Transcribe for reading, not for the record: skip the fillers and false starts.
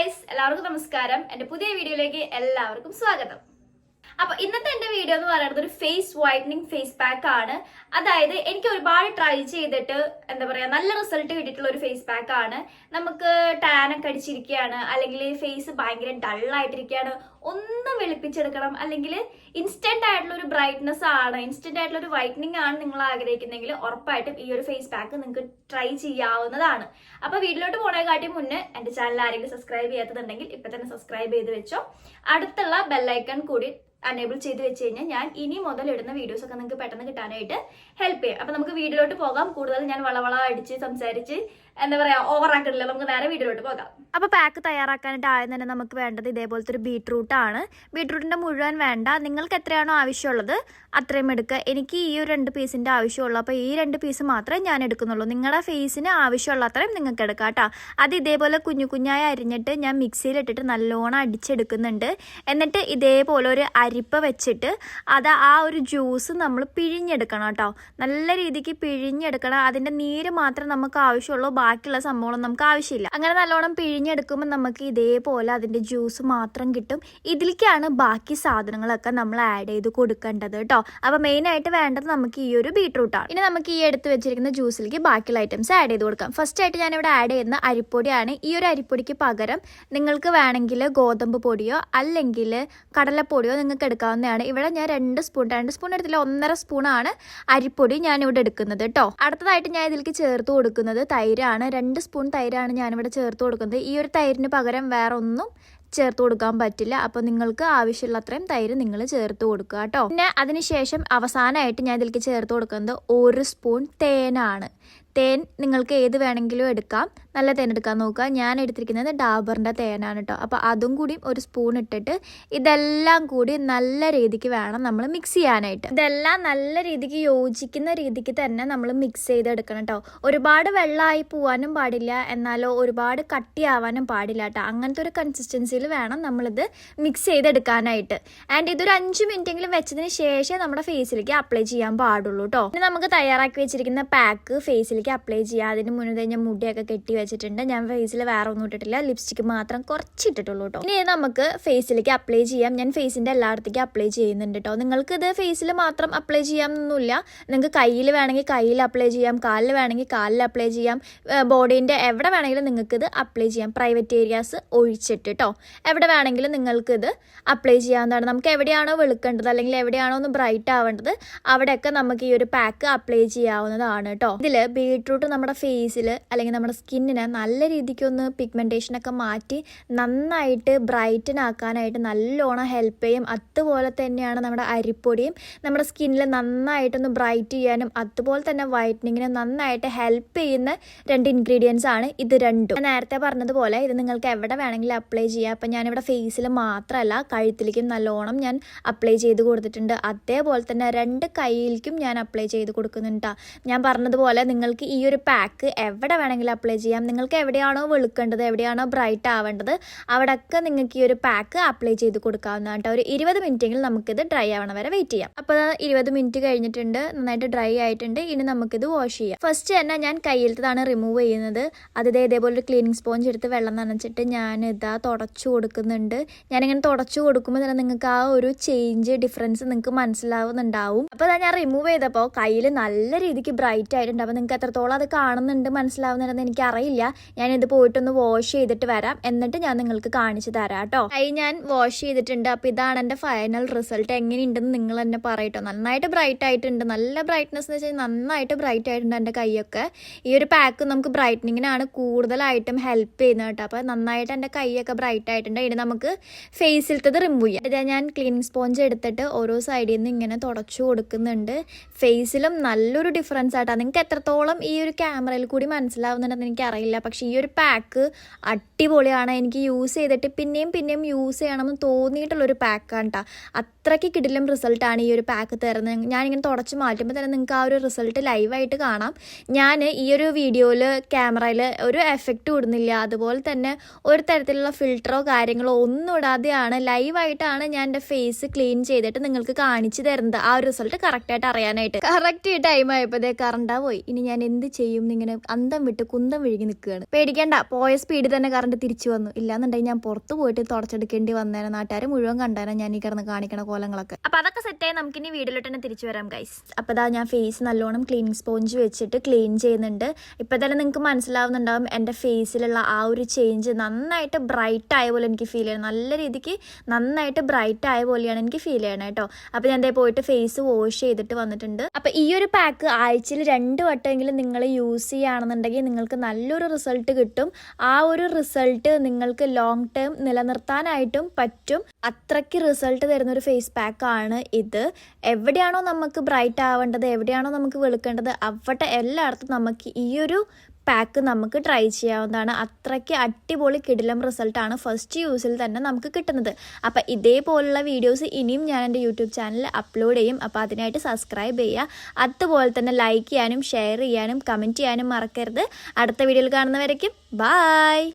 Guys, എല്ലാവർക്കും നമസ്കാരം. എൻ്റെ പുതിയ വീഡിയോയിലേക്ക് എല്ലാവർക്കും സ്വാഗതം. അപ്പൊ ഇന്നത്തെ എന്റെ വീഡിയോ എന്ന് പറയുന്നത് ഒരു ഫേസ് വൈറ്റനിങ് ഫേസ് പാക്ക് ആണ്. അതായത് എനിക്ക് ഒരുപാട് ട്രൈ ചെയ്തിട്ട് എന്താ പറയാ നല്ല റിസൾട്ട് കിട്ടിയിട്ടുള്ള ഒരു ഫേസ് പാക്ക് ആണ്. നമുക്ക് ടാൻ ഒക്കെ അടിച്ചിരിക്കുകയാണ്, അല്ലെങ്കിൽ ഫേസ് ഭയങ്കര ഡള്ളായിട്ടിരിക്കുകയാണ്, ഒന്ന് വെളുപ്പിച്ചെടുക്കണം, അല്ലെങ്കിൽ ഇൻസ്റ്റന്റ് ആയിട്ടുള്ള ഒരു ബ്രൈറ്റ്നസ് ആണ്, ഇൻസ്റ്റന്റ് ആയിട്ടുള്ള ഒരു വൈറ്റനിങ് ആണ് നിങ്ങൾ ആഗ്രഹിക്കുന്നെങ്കിൽ ഉറപ്പായിട്ടും ഈ ഒരു ഫേസ് പാക്ക് നിങ്ങൾക്ക് ട്രൈ ചെയ്യാവുന്നതാണ്. അപ്പൊ വീട്ടിലോട്ട് പോണേക്കാട്ടി മുന്നേ എന്റെ ചാനൽ ആരെങ്കിലും സബ്സ്ക്രൈബ് ചെയ്യാത്തതുണ്ടെങ്കിൽ ഇപ്പൊ തന്നെ സബ്സ്ക്രൈബ് ചെയ്ത് വെച്ചോ. അടുത്തുള്ള ബെല്ലൈക്കൺ കൂടി അനേബിൾ ചെയ്ത് വെച്ച് കഴിഞ്ഞാൽ ഞാൻ ഇനി മുതൽ ഇടുന്ന വീഡിയോസ് ഒക്കെ നിങ്ങൾക്ക് പെട്ടെന്ന് കിട്ടാനായിട്ട് ഹെൽപ്പ് ചെയ്യും. അപ്പൊ നമുക്ക് വീഡിയോയിലോട്ട് പോകാം. കൂടുതൽ ഞാൻ വളവള അടിച്ച് സംസാരിച്ച് എന്താ പറയാ ഓവർ ആക്കണില്ല, നമുക്ക് നേരെ വീഡിയോയിലോട്ട് പോകാം. അപ്പൊ പാക്ക് തയ്യാറാക്കാനായിട്ട് ആദ്യം തന്നെ നമുക്ക് വേണ്ടത് ഇതേപോലത്തെ ഒരു ബീട്രൂട്ട് ആണ്. ബീട്രൂട്ടിന്റെ മുഴുവൻ വേണ്ട, നിങ്ങൾക്ക് എത്രയാണോ ആവശ്യമുള്ളത് അത്രയും എടുക്കുക. എനിക്ക് ഈ ഒരു 2 പീസിന്റെ ആവശ്യമുള്ളൂ, അപ്പൊ ഈ 2 പീസ് മാത്രമേ ഞാൻ എടുക്കുന്നുള്ളൂ. നിങ്ങളുടെ ഫേസിന് ആവശ്യമുള്ള അത്രയും നിങ്ങൾക്ക് എടുക്കാം കേട്ടോ. അത് ഇതേപോലെ കുഞ്ഞു കുഞ്ഞായി അരിഞ്ഞിട്ട് ഞാൻ മിക്സിയിലിട്ടിട്ട് നല്ലോണം അടിച്ചെടുക്കുന്നുണ്ട്. എന്നിട്ട് ഇതേപോലെ ഒരു അരിപ്പ വെച്ചിട്ട് ആ ഒരു ജ്യൂസ് നമ്മൾ പിഴിഞ്ഞെടുക്കണം കേട്ടോ. നല്ല രീതിക്ക് പിഴിഞ്ഞെടുക്കണം. അതിന്റെ നീര് മാത്രം നമുക്ക് ആവശ്യമുള്ളൂ, ബാക്കിയുള്ള സംഭവം നമുക്ക് ആവശ്യമില്ല. അങ്ങനെ നല്ലോണം പിഴിഞ്ഞെടുക്കുമ്പോൾ നമുക്ക് ഇതേപോലെ അതിന്റെ ജ്യൂസ് മാത്രം കിട്ടും. ഇതിലേക്കാണ് ബാക്കി സാധനങ്ങളൊക്കെ നമ്മൾ ആഡ് ചെയ്ത് കൊടുക്കേണ്ടത് കേട്ടോ. അപ്പൊ മെയിൻ ആയിട്ട് വേണ്ടത് നമുക്ക് ഈ ഒരു ബീട്രൂട്ടാണ്. ഇനി നമുക്ക് ഈ എടുത്ത് വെച്ചിരിക്കുന്ന ജ്യൂസിലേക്ക് ബാക്കിയുള്ള ഐറ്റംസ് ആഡ് ചെയ്ത് കൊടുക്കാം. ഫസ്റ്റ് ആയിട്ട് ഞാനിവിടെ ആഡ് ചെയ്യുന്ന അരിപ്പൊടിയാണ്. ഈ ഒരു അരിപ്പൊടിക്ക് പകരം നിങ്ങൾക്ക് വേണമെങ്കിൽ ഗോതമ്പ് പൊടിയോ അല്ലെങ്കിൽ കടലപ്പൊടിയോ നിങ്ങൾക്ക് എടുക്കാവുന്നതാണ്. ഇവിടെ ഞാൻ 2 സ്പൂൺ എടുത്തില്ല, 1.5 സ്പൂണാണ് അരിപ്പൊടി ഞാനിവിടെ എടുക്കുന്നത് കേട്ടോ. അടുത്തതായിട്ട് ഞാൻ ഇതിലേക്ക് ചേർത്ത് കൊടുക്കുന്നത് തൈരാണ്. 2 സ്പൂൺ തൈരാണ് ഞാനിവിടെ ചേർത്ത് കൊടുക്കുന്നത്. ഈ ഒരു തൈരിന് പകരം വേറെ ഒന്നും ചേർത്ത് കൊടുക്കാൻ പറ്റില്ല. അപ്പോൾ നിങ്ങൾക്ക് ആവശ്യമുള്ള അത്രയും തൈര് നിങ്ങൾ ചേർത്ത് കൊടുക്കുക കേട്ടോ. പിന്നെ അതിനുശേഷം അവസാനമായിട്ട് ഞാൻ ഇതിലേക്ക് ചേർത്ത് കൊടുക്കുന്നത് 1 സ്പൂൺ തേനാണ്. തേൻ നിങ്ങൾക്ക് ഏത് വേണമെങ്കിലും എടുക്കാം, നല്ല തേൻ എടുക്കാൻ നോക്കുക. ഞാൻ എടുത്തിരിക്കുന്നത് ഡാബറിൻ്റെ തേനാണ് കേട്ടോ. അപ്പോൾ അതും കൂടി 1 സ്പൂൺ ഇട്ടിട്ട് ഇതെല്ലാം കൂടി നല്ല രീതിക്ക് വേണം നമ്മൾ മിക്സ് ചെയ്യാനായിട്ട്. ഇതെല്ലാം നല്ല രീതിക്ക് യോജിക്കുന്ന രീതിക്ക് തന്നെ നമ്മൾ മിക്സ് ചെയ്തെടുക്കണം കേട്ടോ. ഒരുപാട് വെള്ളമായി പോവാനും പാടില്ല, എന്നാലോ ഒരുപാട് കട്ടിയാവാനും പാടില്ല കേട്ടോ. അങ്ങനത്തെ ഒരു കൺസിസ്റ്റൻസിയിൽ വേണം നമ്മളിത് മിക്സ് ചെയ്തെടുക്കാനായിട്ട്. ആൻഡ് ഇതൊരു 5 മിനിറ്റെങ്കിലും വെച്ചതിന് ശേഷം നമ്മുടെ ഫേസിലേക്ക് അപ്ലൈ ചെയ്യാൻ പാടുള്ളൂ കേട്ടോ. ഇനി നമുക്ക് തയ്യാറാക്കി വെച്ചിരിക്കുന്ന പാക്ക് ഫേസിലേക്ക് അപ്ലൈ ചെയ്യാം. അതിന് മുന്നേ ഞാൻ മുടിയൊക്കെ കെട്ടി വെച്ചിട്ടുണ്ട്. ഞാൻ ഫേസിൽ വേറെ ഒന്നും ഇട്ടിട്ടില്ല, ലിപ്സ്റ്റിക്ക് മാത്രം കുറച്ച് ഇട്ടിട്ടുള്ളൂ കേട്ടോ. ഇനി നമുക്ക് ഫേസിലേക്ക് അപ്ലൈ ചെയ്യാം. ഞാൻ ഫേസിന്റെ എല്ലായിടത്തേക്കും അപ്ലൈ ചെയ്യുന്നുണ്ട് കേട്ടോ. നിങ്ങൾക്ക് ഇത് ഫേസിൽ മാത്രം അപ്ലൈ ചെയ്യാമെന്നൊന്നുമില്ല. നിങ്ങൾക്ക് കയ്യിൽ വേണമെങ്കിൽ കയ്യിൽ അപ്ലൈ ചെയ്യാം, കാലിൽ വേണമെങ്കിൽ കാലിൽ അപ്ലൈ ചെയ്യാം, ബോഡീൻ്റെ എവിടെ വേണമെങ്കിലും നിങ്ങൾക്ക് ഇത് അപ്ലൈ ചെയ്യാം. പ്രൈവറ്റ് ഏരിയാസ് ഒഴിച്ചിട്ട് കേട്ടോ. എവിടെ വേണമെങ്കിലും നിങ്ങൾക്ക് ഇത് അപ്ലൈ ചെയ്യാവുന്നതാണ്. നമുക്ക് എവിടെയാണോ വെളുക്കേണ്ടത് അല്ലെങ്കിൽ എവിടെയാണോ ഒന്ന് ബ്രൈറ്റ് ആവേണ്ടത് അവിടെയൊക്കെ നമുക്ക് ഈ ഒരു പാക്ക് അപ്ലൈ ചെയ്യാവുന്നതാണ് കേട്ടോ. ഇതിൽ ബീട്രൂട്ട് നമ്മുടെ ഫേസിൽ അല്ലെങ്കിൽ നമ്മുടെ സ്കിന്നിനെ നല്ല രീതിക്കൊന്ന് പിഗ്മെൻറ്റേഷനൊക്കെ മാറ്റി നന്നായിട്ട് ബ്രൈറ്റൻ ആക്കാനായിട്ട് നല്ലോണം ഹെൽപ്പ് ചെയ്യും. അതുപോലെ തന്നെയാണ് നമ്മുടെ അരിപ്പൊടിയും നമ്മുടെ സ്കിന്നിൽ നന്നായിട്ടൊന്ന് ബ്രൈറ്റ് ചെയ്യാനും അതുപോലെ തന്നെ വൈറ്റനിങ്ങിനും നന്നായിട്ട് ഹെൽപ്പ് ചെയ്യുന്ന 2 ഇൻഗ്രീഡിയൻസ് ആണ് ഇത് രണ്ടും. ഞാൻ നേരത്തെ പറഞ്ഞതുപോലെ ഇത് നിങ്ങൾക്ക് എവിടെ വേണമെങ്കിലും അപ്ലൈ ചെയ്യാം. അപ്പം ഞാനിവിടെ ഫേസിൽ മാത്രമല്ല കഴുത്തിലേക്കും നല്ലോണം ഞാൻ അപ്ലൈ ചെയ്ത് കൊടുത്തിട്ടുണ്ട്. അതേപോലെ തന്നെ 2 കൈയിലേക്കും ഞാൻ അപ്ലൈ ചെയ്ത് കൊടുക്കുന്നുണ്ട്. ഞാൻ പറഞ്ഞതുപോലെ നിങ്ങൾക്ക് ഈ ഒരു പാക്ക് എവിടെ വേണമെങ്കിലും അപ്ലൈ ചെയ്യാം. നിങ്ങൾക്ക് എവിടെയാണോ വെളുക്കേണ്ടത്, എവിടെയാണോ ബ്രൈറ്റ് ആവേണ്ടത് അവിടെയൊക്കെ നിങ്ങൾക്ക് ഈ ഒരു പാക്ക് അപ്ലൈ ചെയ്ത് കൊടുക്കാവുന്നതാണ് കേട്ടോ. ഒരു 20 മിനിറ്റെങ്കിലും നമുക്കിത് ഡ്രൈ ആവണ വരെ വെയിറ്റ് ചെയ്യാം. അപ്പോൾ 20 മിനിറ്റ് കഴിഞ്ഞിട്ടുണ്ട്, നന്നായിട്ട് ഡ്രൈ ആയിട്ടുണ്ട്. ഇനി നമുക്കിത് വാഷ് ചെയ്യാം. ഫസ്റ്റ് തന്നെ ഞാൻ കയ്യിലത്തതാണ് റിമൂവ് ചെയ്യുന്നത്. ഇതേപോലെ ഒരു ക്ലീനിങ് സ്പോഞ്ച് എടുത്ത് വെള്ളം നനച്ചിട്ട് ഞാൻ തുടച്ചു കൊടുക്കുന്നുണ്ട്. ഞാനിങ്ങനെ തുടച്ചു കൊടുക്കുമ്പോൾ തന്നെ നിങ്ങൾക്ക് ആ ഒരു ഡിഫറൻസ് നിങ്ങൾക്ക് മനസ്സിലാവുന്നുണ്ടാവും. അപ്പോൾ ഞാൻ റിമൂവ് ചെയ്തപ്പോൾ കയ്യിൽ നല്ല രീതിക്ക് ബ്രൈറ്റ് ആയിട്ടുണ്ട്. അപ്പോൾ നിങ്ങൾക്ക് എത്രത്തോളം അത് കാണുന്നുണ്ട് മനസ്സിലാവുന്നുണ്ടെന്ന് എനിക്കറിയില്ല. ഞാനിത് പോയിട്ടൊന്ന് വാഷ് ചെയ്തിട്ട് വരാം, എന്നിട്ട് ഞാൻ നിങ്ങൾക്ക് കാണിച്ചു തരാം കേട്ടോ. കൈ ഞാൻ വാഷ് ചെയ്തിട്ടുണ്ട്. അപ്പോൾ ഇതാണ് എൻ്റെ ഫൈനൽ റിസൾട്ട്. എങ്ങനെയുണ്ടെന്ന് നിങ്ങൾ തന്നെ പറയട്ടോ. നന്നായിട്ട് ബ്രൈറ്റ് ആയിട്ടുണ്ട്, നല്ല ബ്രൈറ്റ്നസ് എന്ന് വെച്ചാൽ നന്നായിട്ട് ബ്രൈറ്റ് ആയിട്ടുണ്ട് എൻ്റെ കൈയൊക്കെ. ഈ ഒരു പാക്ക് നമുക്ക് ബ്രൈറ്റനിങ്ങിനാണ് കൂടുതലായിട്ടും ഹെൽപ്പ് ചെയ്യുന്നത് കേട്ടോ. അപ്പോൾ നന്നായിട്ട് എൻ്റെ കൈയൊക്കെ ബ്രൈറ്റ് ആയിട്ടുണ്ട്. ഇനി നമുക്ക് ഫേസിലത്തത് റിമൂവ് ചെയ്യാം. ഇത് ഞാൻ ക്ലീനിങ് സ്പോഞ്ച് എടുത്തിട്ട് ഓരോ സൈഡിൽ നിന്ന് ഇങ്ങനെ തുടച്ചു കൊടുക്കുന്നുണ്ട്. ഫേസിലും നല്ലൊരു ഡിഫറൻസ് ആയിട്ടാണ്. നിങ്ങൾക്ക് എത്രത്തോളം ഈ ഒരു ക്യാമറയിൽ കൂടി മനസ്സിലാവുന്നുണ്ടെന്ന് എനിക്കറിയില്ല. പക്ഷേ ഈ ഒരു പാക്ക് അടിപൊളിയാണ്. എനിക്ക് യൂസ് ചെയ്തിട്ട് പിന്നെയും യൂസ് ചെയ്യണമെന്ന് തോന്നിയിട്ടുള്ളൊരു പാക്കാണ് കേട്ടോ. അത്രയ്ക്ക് കിടിലം റിസൾട്ടാണ് ഈ ഒരു പാക്ക് തരുന്നത്. ഞാനിങ്ങനെ തുടച്ച് മാറ്റുമ്പോൾ തന്നെ നിങ്ങൾക്ക് ആ ഒരു റിസൾട്ട് ലൈവായിട്ട് കാണാം. ഞാൻ ഈ ഒരു വീഡിയോയിൽ ക്യാമറയിൽ ഒരു എഫക്റ്റ് ഇടുന്നില്ല, അതുപോലെ തന്നെ ഒരു തരത്തിലുള്ള ഫിൽറ്ററോ കാര്യങ്ങളോ ഒന്നും ഇടാതെയാണ് ലൈവായിട്ടാണ് ഞാൻ എൻ്റെ ഫേസ് ക്ലീൻ ചെയ്തിട്ട് നിങ്ങൾക്ക് കാണിച്ചു തരുന്നത്. ആ ഒരു റിസൾട്ട് കറക്റ്റായിട്ട് അറിയാനായിട്ട്. കറക്റ്റ് ടൈം ആയപ്പോൾ കറണ്ടാ പോയി. ഇനി ഞാൻ എന്ത് ചെയ്യും എന്നിങ്ങനെ അന്തം വിട്ട് കുന്തം വിഴുങ്ങി നിൽക്കുകയാണ്. പേടിക്കേണ്ട, പോയ സ്പീഡിൽ തന്നെ കറണ്ട് തിരിച്ചു വന്നു. ഇല്ലാന്നുണ്ടെങ്കിൽ ഞാൻ പുറത്ത് പോയിട്ട് തുടച്ചെടുക്കേണ്ടി വന്നേനെ, നാട്ടുകാരെ മുഴുവൻ കണ്ടാലും ഞാൻ ഈ കിടന്ന് കാണിക്കണ കോലങ്ങളൊക്കെ. അപ്പൊ അതൊക്കെ സെറ്റായി നമുക്കിനി വീട്ടിലോട്ട് തന്നെ തിരിച്ചു വരാം ഗൈസ്. അപ്പൊ ഇതാ ഞാൻ ഫേസ് നല്ലോണം ക്ലീനിങ് സ്പോഞ്ച് വെച്ചിട്ട് ക്ലീൻ ചെയ്യുന്നുണ്ട്. ഇപ്പൊ തന്നെ നിങ്ങൾക്ക് മനസ്സിലാവുന്നുണ്ടാവും എൻ്റെ ഫേസിലുള്ള ആ ഒരു ചേഞ്ച്. നന്നായിട്ട് ബ്രൈറ്റ് ആയ പോലെ എനിക്ക് ഫീൽ ചെയ്യണം, നല്ല രീതിക്ക് നന്നായിട്ട് ബ്രൈറ്റ് ആയ പോലെയാണ് എനിക്ക് ഫീൽ ചെയ്യണം കേട്ടോ. അപ്പൊ ഞാൻ പോയിട്ട് ഫേസ് വാഷ് ചെയ്തിട്ട് വന്നിട്ടുണ്ട്. അപ്പൊ ഈ ഒരു പാക്ക് ആഴ്ചയിൽ 2 വട്ടമെങ്കിലും നിങ്ങൾ യൂസ് ചെയ്യുകയാണെന്നുണ്ടെങ്കിൽ നിങ്ങൾക്ക് നല്ലൊരു റിസൾട്ട് കിട്ടും. ആ ഒരു റിസൾട്ട് നിങ്ങൾക്ക് ലോങ് ടേം നിലനിർത്താനായിട്ടും പറ്റും. അത്രയ്ക്ക് റിസൾട്ട് തരുന്ന ഒരു ഫേസ് പാക്കാണ് ഇത്. എവിടെയാണോ നമുക്ക് ബ്രൈറ്റ് ആവേണ്ടത്, എവിടെയാണോ നമുക്ക് വെളുക്കേണ്ടത്, അവിടെ എല്ലായിടത്തും നമുക്ക് ഈ ഒരു പാക്ക് നമുക്ക് ട്രൈ ചെയ്യാവുന്നതാണ്. അത്രയ്ക്ക് അടിപൊളി കിടിലം റിസൾട്ടാണ് ഫസ്റ്റ് യൂസിൽ തന്നെ നമുക്ക് കിട്ടുന്നത്. അപ്പം ഇതേപോലുള്ള വീഡിയോസ് ഇനിയും ഞാൻ എൻ്റെ യൂട്യൂബ് ചാനലിൽ അപ്ലോഡ് ചെയ്യും. അപ്പോൾ അതിനായിട്ട് സബ്സ്ക്രൈബ് ചെയ്യുക. അതുപോലെ തന്നെ ലൈക്ക് ചെയ്യാനും ഷെയർ ചെയ്യാനും കമൻറ്റ് ചെയ്യാനും മറക്കരുത്. അടുത്ത വീഡിയോയിൽ കാണുന്നവരേക്കും ബൈ.